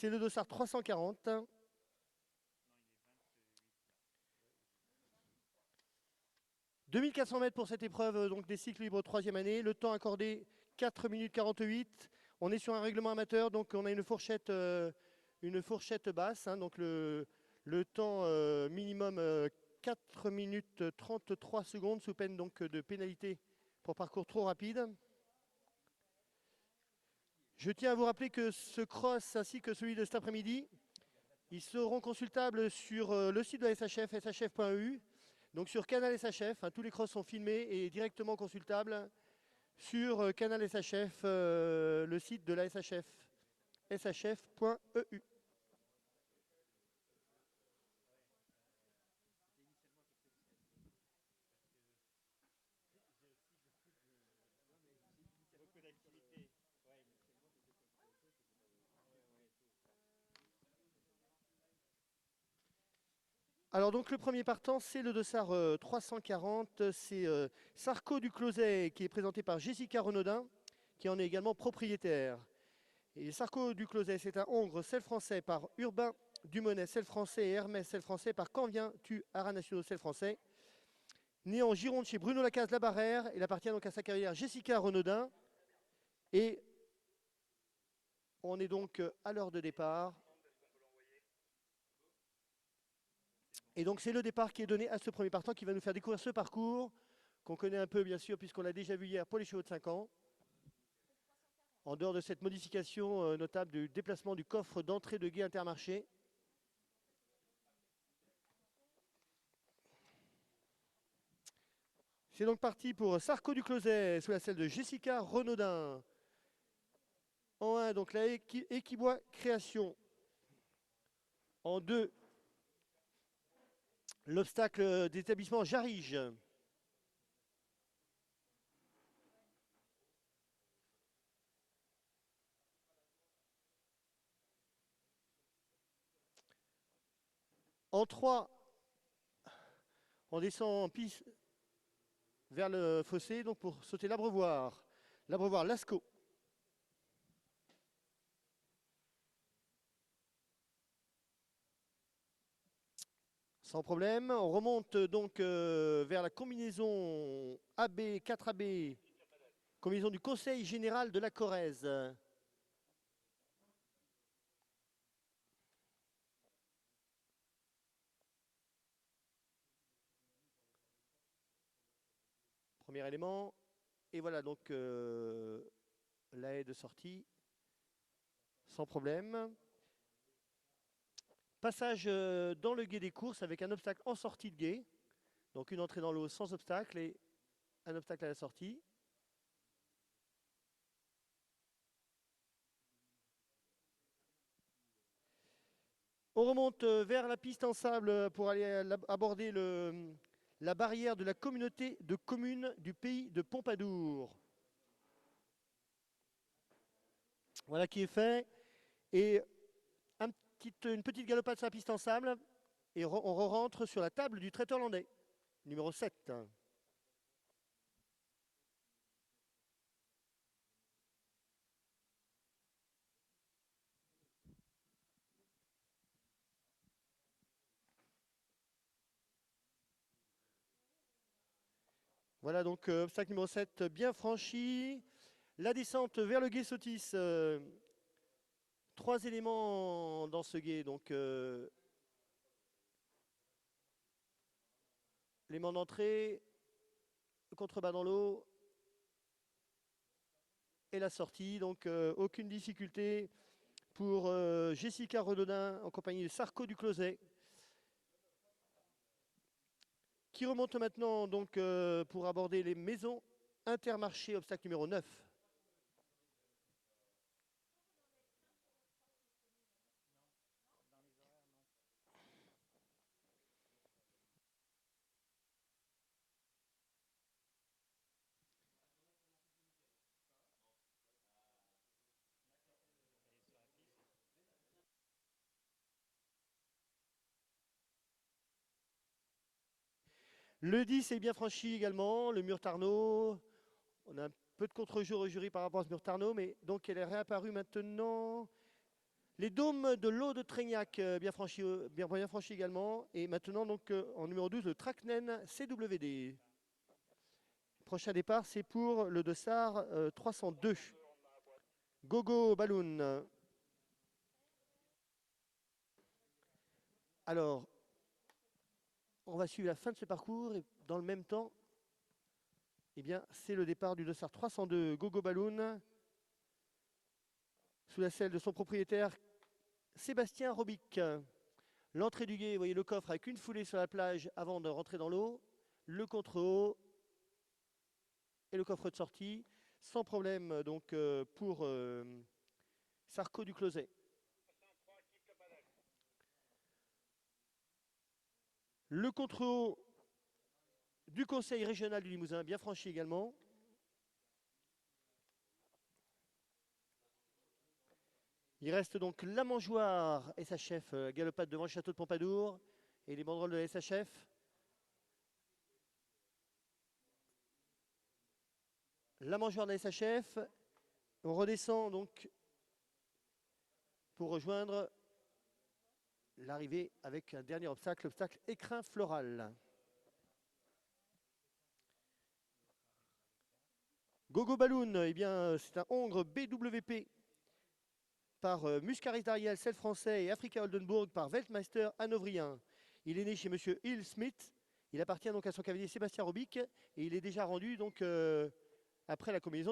C'est le dossard 340. 2400 mètres pour cette épreuve donc des cycles libres 3e année. Le temps accordé 4 minutes 48. On est sur un règlement amateur, donc on a une fourchette basse. Hein, donc le temps minimum 4 minutes 33 secondes sous peine donc de pénalité pour parcours trop rapide. Je tiens à vous rappeler que ce cross ainsi que celui de cet après-midi, ils seront consultables sur le site de la SHF, shf.eu. Donc sur Canal SHF, hein, tous les crosses sont filmés et directement consultables sur Canal SHF, le site de la SHF, shf.eu. Alors donc le premier partant, c'est le dossard 340, c'est Sarko du Closet qui est présenté par Jessica Renaudin, qui en est également propriétaire. Et Sarko du Closet, c'est un Hongre, sel français par Urbain Dumonet, sel français, et Hermès, sel français par Quand viens-tu, Haras nationaux, sel français. Né en Gironde chez Bruno Lacaze Labarrère, il appartient donc à sa carrière Jessica Renaudin. Et on est donc à l'heure de départ. Et donc c'est le départ qui est donné à ce premier partant qui va nous faire découvrir ce parcours qu'on connaît un peu bien sûr puisqu'on l'a déjà vu hier pour les chevaux de 5 ans. En dehors de cette modification notable du déplacement du coffre d'entrée de gué Intermarché. C'est donc parti pour Sarko du Closet sous la selle de Jessica Renaudin. En 1, donc la Equibois Création. En 2, l'obstacle d'établissement Jarige. En 3, on descend en piste vers le fossé donc pour sauter l'Abreuvoir. L'Abreuvoir Lascaux. Sans problème. On remonte donc vers la combinaison AB, 4AB, combinaison du Conseil général de la Corrèze. Premier élément. Et voilà donc la haie de sortie. Sans problème. Passage dans le gué des courses avec un obstacle en sortie de gué. Donc une entrée dans l'eau sans obstacle et un obstacle à la sortie. On remonte vers la piste en sable pour aller aborder la barrière de la communauté de communes du pays de Pompadour. Voilà qui est fait. Et une petite galopade sur la piste en sable. Et on rentre sur la table du traiteur landais, numéro 7. Voilà donc obstacle numéro 7 bien franchi. La descente vers le gué Sotis. 3 éléments dans ce gué. Donc l'élément d'entrée, le contrebas dans l'eau et la sortie. Donc aucune difficulté pour Jessica Renaudin en compagnie de Sarko du Closet. Qui remonte maintenant donc pour aborder les maisons Intermarché, obstacle numéro 9. Le 10 est bien franchi également, le mur Tarnot. On a un peu de contre-jour au jury par rapport à ce mur Tarnot, mais donc elle est réapparue maintenant. Les dômes de l'eau de Trégnac, bien franchi également. Et maintenant, donc, en numéro 12, le Traknen CWD. Prochain départ, c'est pour le Dossard 302. Gogo Balloon. Alors, on va suivre la fin de ce parcours et dans le même temps, eh bien, c'est le départ du Dossard 302 Gogo Balloon sous la selle de son propriétaire Sébastien Robic. L'entrée du gué, vous voyez le coffre avec une foulée sur la plage avant de rentrer dans l'eau, le contre-haut et le coffre de sortie, sans problème donc pour Sarko du Closet. Le contre-haut du Conseil régional du Limousin, bien franchi également. Il reste donc la mangeoire SHF galopade devant le château de Pompadour et les banderoles de la SHF. La mangeoire de la SHF. On redescend donc pour rejoindre l'arrivée avec un dernier obstacle, l'obstacle écrin floral. Gogo Balloon, eh bien, c'est un Hongre BWP par Muscaris d'Ariel, Celle Français, et Africa Oldenburg par Weltmeister Hanovrien. Il est né chez Monsieur Hill Smith. Il appartient donc à son cavalier Sébastien Robic et il est déjà rendu donc après la combinaison